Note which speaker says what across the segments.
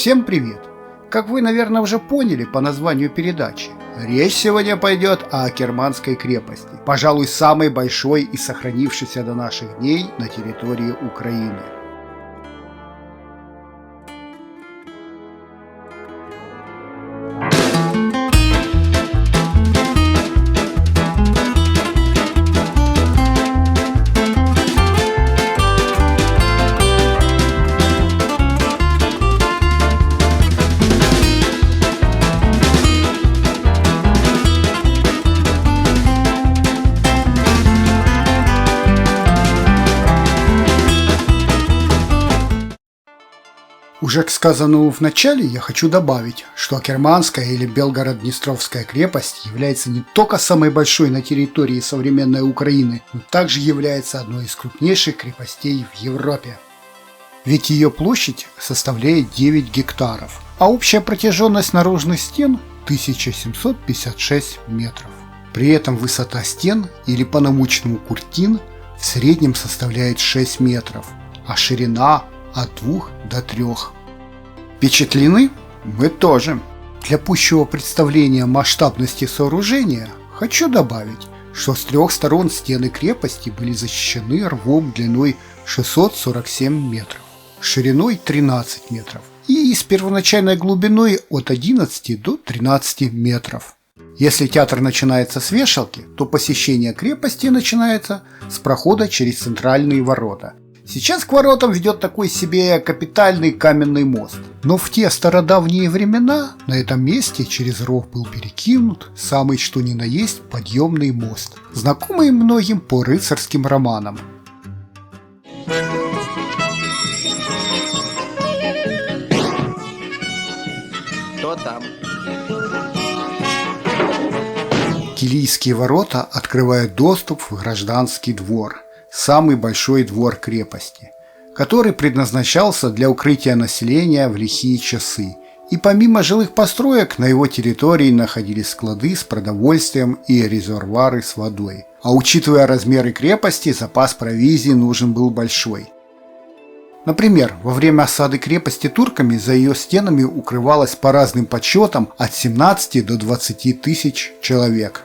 Speaker 1: Всем привет! Как вы, наверное, уже поняли по названию передачи, речь сегодня пойдет о Керманской крепости, пожалуй, самой большой и сохранившейся до наших дней на территории Украины. Уже к сказанному в начале я хочу добавить, что Керманская или Белгород-Днестровская крепость является не только самой большой на территории современной Украины, но также является одной из крупнейших крепостей в Европе. Ведь ее площадь составляет 9 гектаров, а общая протяженность наружных стен 1756 метров. При этом высота стен, или по-научному куртин, в среднем составляет 6 метров, а ширина от 2 до 3. Впечатлены? Мы тоже. Для пущего представления масштабности сооружения хочу добавить, что с 3 сторон стены крепости были защищены рвом длиной 647 метров, шириной 13 метров и с первоначальной глубиной от 11 до 13 метров. Если театр начинается с вешалки, то посещение крепости начинается с прохода через центральные ворота. Сейчас к воротам ведет такой себе капитальный каменный мост. Но в те стародавние времена на этом месте через ров был перекинут самый что ни на есть подъемный мост, знакомый многим по рыцарским романам.
Speaker 2: Кто там?
Speaker 1: Килийские ворота открывают доступ в гражданский двор, самый большой двор крепости, который предназначался для укрытия населения в лихие часы. И помимо жилых построек на его территории находились склады с продовольствием и резервуары с водой. А учитывая размеры крепости, запас провизии нужен был большой. Например, во время осады крепости турками за ее стенами укрывалось по разным подсчетам от 17 до 20 тысяч человек.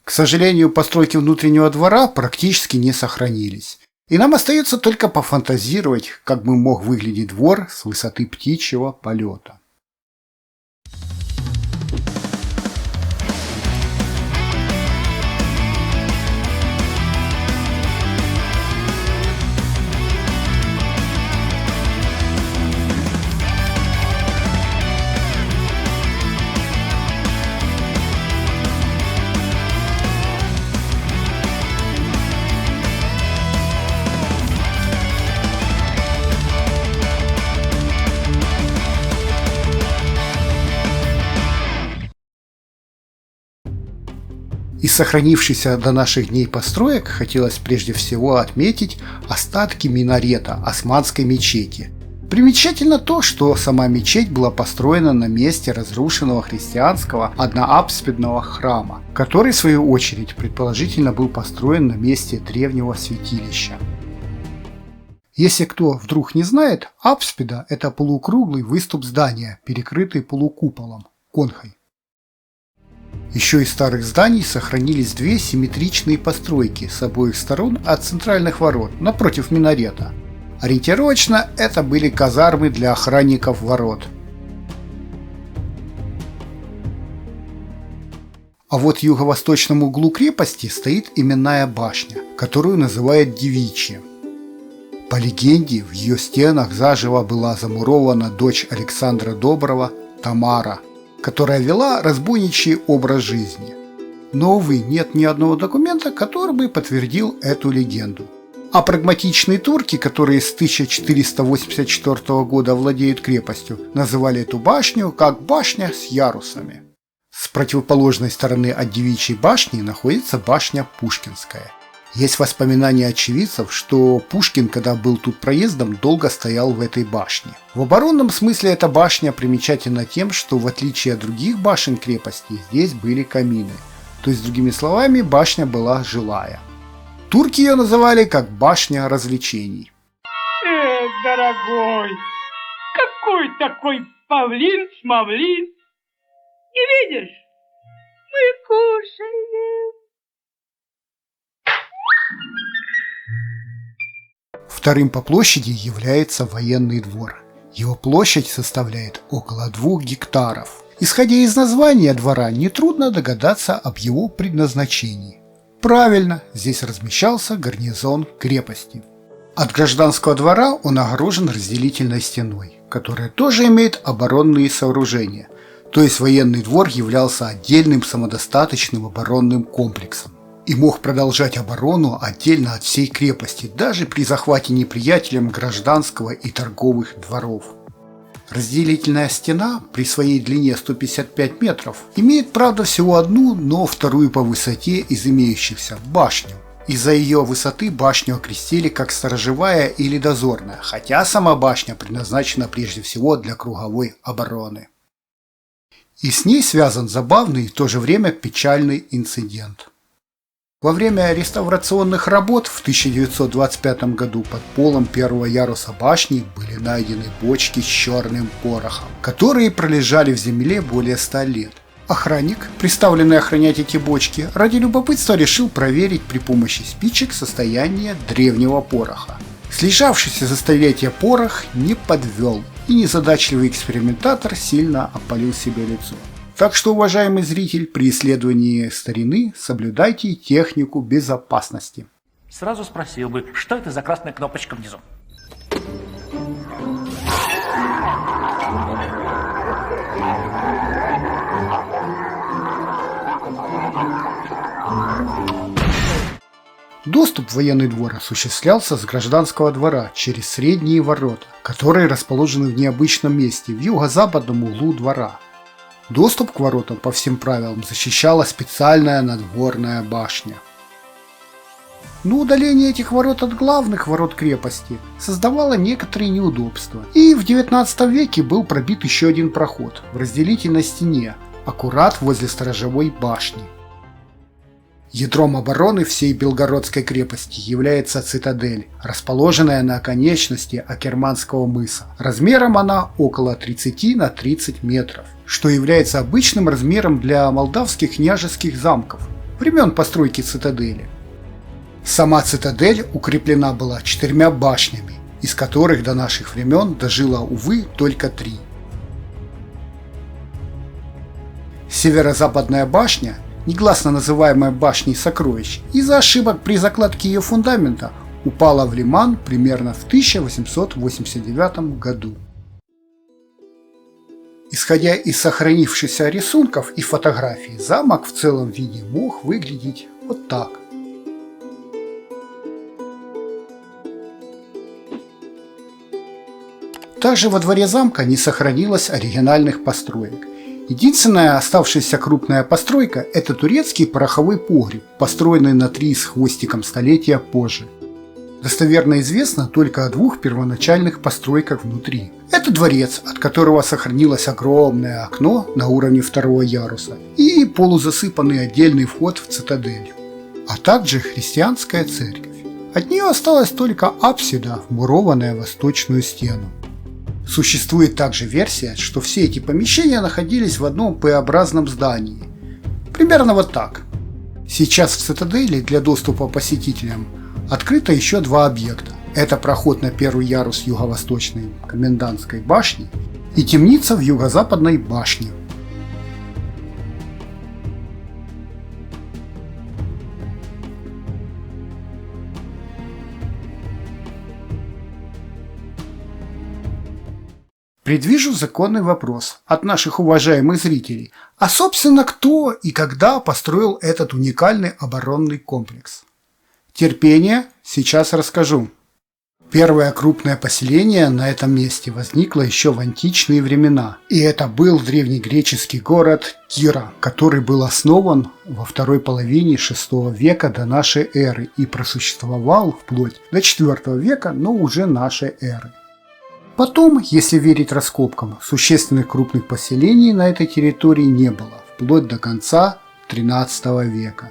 Speaker 1: К сожалению, постройки внутреннего двора практически не сохранились. И нам остается только пофантазировать, как бы мог выглядеть двор с высоты птичьего полета. Из сохранившихся до наших дней построек хотелось прежде всего отметить остатки минарета османской мечети. Примечательно то, что сама мечеть была построена на месте разрушенного христианского одноапсидного храма, который в свою очередь предположительно был построен на месте древнего святилища. Если кто вдруг не знает, апсида – это полукруглый выступ здания, перекрытый полукуполом – конхой. Еще из старых зданий сохранились две симметричные постройки с обоих сторон от центральных ворот, напротив минарета. Ориентировочно это были казармы для охранников ворот. А вот в юго-восточном углу крепости стоит именная башня, которую называют Девичья. По легенде, в ее стенах заживо была замурована дочь Александра Доброго Тамара, которая вела разбойничий образ жизни. Но, увы, нет ни одного документа, который бы подтвердил эту легенду. А прагматичные турки, которые с 1484 года владеют крепостью, называли эту башню как башня с ярусами. С противоположной стороны от Девичьей башни находится башня Пушкинская. Есть воспоминания очевидцев, что Пушкин, когда был тут проездом, долго стоял в этой башне. В оборонном смысле эта башня примечательна тем, что в отличие от других башен крепости, здесь были камины. То есть, другими словами, башня была жилая. Турки ее называли как башня развлечений.
Speaker 3: Дорогой, Какой такой павлин-шмавлин? Не видишь? Мы кушаем.
Speaker 1: Вторым по площади является военный двор. Его площадь составляет около 2 гектаров. Исходя из названия двора, нетрудно догадаться об его предназначении. Правильно, здесь размещался гарнизон крепости. От гражданского двора он огорожен разделительной стеной, которая тоже имеет оборонные сооружения, то есть военный двор являлся отдельным самодостаточным оборонным комплексом и мог продолжать оборону отдельно от всей крепости, даже при захвате неприятелем гражданского и торговых дворов. Разделительная стена при своей длине 155 метров имеет, правда, всего одну, но вторую по высоте из имеющихся – башню. Из-за ее высоты башню окрестили как сторожевая или дозорная, хотя сама башня предназначена прежде всего для круговой обороны. И с ней связан забавный и в то же время печальный инцидент. Во время реставрационных работ в 1925 году под полом первого яруса башни были найдены бочки с черным порохом, которые пролежали в земле более 100 лет. Охранник, приставленный охранять эти бочки, ради любопытства решил проверить при помощи спичек состояние древнего пороха. Слежавшийся за столетия порох не подвел, и незадачливый экспериментатор сильно опалил себе лицо. Так что, уважаемый зритель, при исследовании старины соблюдайте технику безопасности.
Speaker 4: Сразу спросил бы, что это за красная кнопочка внизу?
Speaker 1: Доступ в военный двор осуществлялся с гражданского двора через средние ворота, которые расположены в необычном месте в юго-западном углу двора. Доступ к воротам по всем правилам защищала специальная надворная башня. Но удаление этих ворот от главных ворот крепости создавало некоторые неудобства, и в XIX веке был пробит еще один проход в разделительной стене, аккурат возле сторожевой башни. Ядром обороны всей Белгородской крепости является цитадель, расположенная на оконечности Акерманского мыса. Размером она около 30 на 30 метров, что является обычным размером для молдавских княжеских замков времен постройки цитадели. Сама цитадель укреплена была 4 башнями, из которых до наших времен дожило, увы, только 3. Северо-западная башня, негласно называемая башней сокровищ, из-за ошибок при закладке ее фундамента упала в Лиман примерно в 1889 году. Исходя из сохранившихся рисунков и фотографий, замок в целом виде мог выглядеть вот так. Также во дворе замка не сохранилось оригинальных построек. Единственная оставшаяся крупная постройка – это турецкий пороховой погреб, построенный на 3 с хвостиком столетия позже. Достоверно известно только о 2 первоначальных постройках внутри. Это дворец, от которого сохранилось огромное окно на уровне 2-го яруса и полузасыпанный отдельный вход в цитадель, а также христианская церковь. От нее осталась только апсида, вмурованная в восточную стену. Существует также версия, что все эти помещения находились в одном П-образном здании. Примерно вот так. Сейчас в цитадели для доступа посетителям открыто еще 2 объекта. Это проход на 1-й ярус юго-восточной комендантской башни и темница в юго-западной башне. Предвижу законный вопрос от наших уважаемых зрителей. А собственно, кто и когда построил этот уникальный оборонный комплекс? Терпение, сейчас расскажу. Первое крупное поселение на этом месте возникло еще в античные времена. И это был древнегреческий город Кира, который был основан во второй половине VI века до нашей эры и просуществовал вплоть до IV века, но уже нашей эры. Потом, если верить раскопкам, существенных крупных поселений на этой территории не было, вплоть до конца XIII века.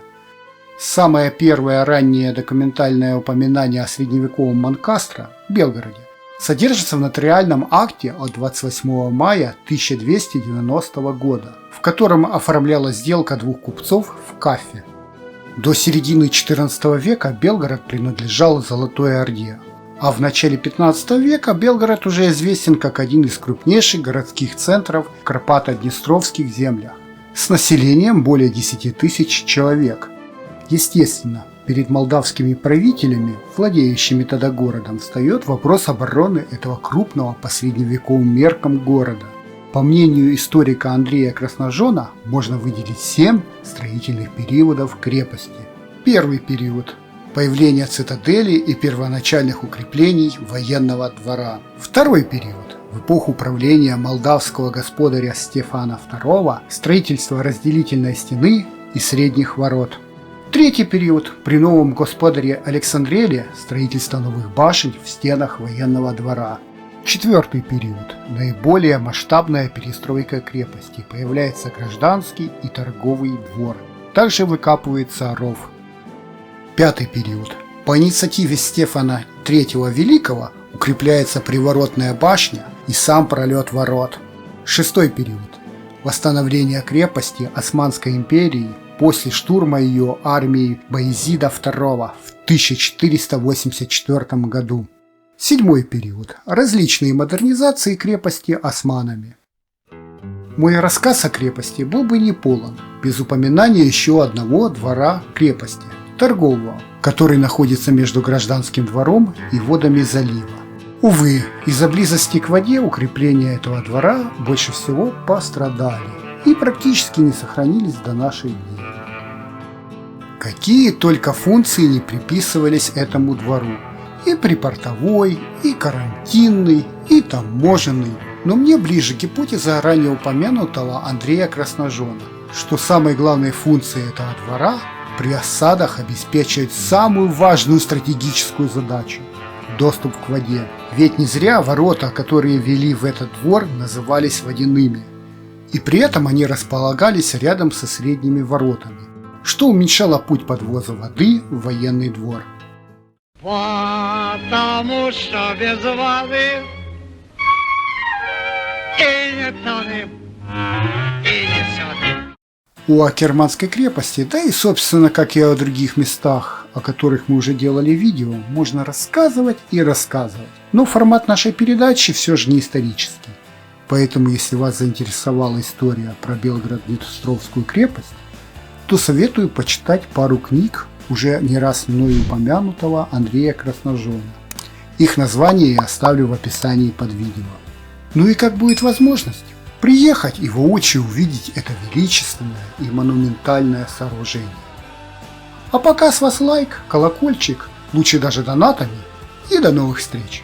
Speaker 1: Самое первое раннее документальное упоминание о средневековом Монкастро, Белгороде, содержится в нотариальном акте от 28 мая 1290 года, в котором оформлялась сделка двух купцов в Кафе. До середины XIV века Белгород принадлежал Золотой Орде, а в начале 15 века Белгород уже известен как один из крупнейших городских центров в Карпато-Днестровских землях, с населением более 10 тысяч человек. Естественно, перед молдавскими правителями, владеющими тогда городом, встает вопрос обороны этого крупного по средневековым меркам города. По мнению историка Андрея Красножона, можно выделить 7 строительных периодов крепости. Первый период – появление цитадели и первоначальных укреплений военного двора. Второй период – в эпоху правления молдавского господаря Стефана II, строительство разделительной стены и средних ворот. Третий период – при новом господаре Александреле строительство новых башен в стенах военного двора. Четвертый период – наиболее масштабная перестройка крепости, появляется гражданский и торговый двор. Также выкапывается ров. Пятый период – по инициативе Стефана III Великого укрепляется приворотная башня и сам пролет ворот. Шестой период – восстановление крепости Османской империи после штурма ее армией Баязида II в 1484 году. Седьмой период – различные модернизации крепости османами. Мой рассказ о крепости был бы не полон без упоминания еще одного двора крепости – торгового, который находится между гражданским двором и водами залива. Увы, из-за близости к воде укрепления этого двора больше всего пострадали и практически не сохранились до наших дней. Какие только функции не приписывались этому двору. И припортовой, и карантинный, и таможенный. Но мне ближе гипотеза ранее упомянутого Андрея Красножона, что самой главной функцией этого двора при осадах обеспечивает самую важную стратегическую задачу – доступ к воде. Ведь не зря ворота, которые вели в этот двор, назывались водяными. И при этом они располагались рядом со средними воротами, что уменьшало путь подвоза воды в военный двор.
Speaker 3: Потому что без воды и не тонем, и не сядем.
Speaker 1: У Акерманской крепости, да и собственно, как и о других местах, о которых мы уже делали видео, можно рассказывать и рассказывать. Но формат нашей передачи все же не исторический. Поэтому, если вас заинтересовала история про Белгород-Днестровскую крепость, то советую почитать пару книг уже не раз мною упомянутого Андрея Красножона. Их название я оставлю в описании под видео. Ну и как будет возможность, приехать и воочию увидеть это величественное и монументальное сооружение. А пока с вас лайк, колокольчик, лучше даже донатами, и до новых встреч!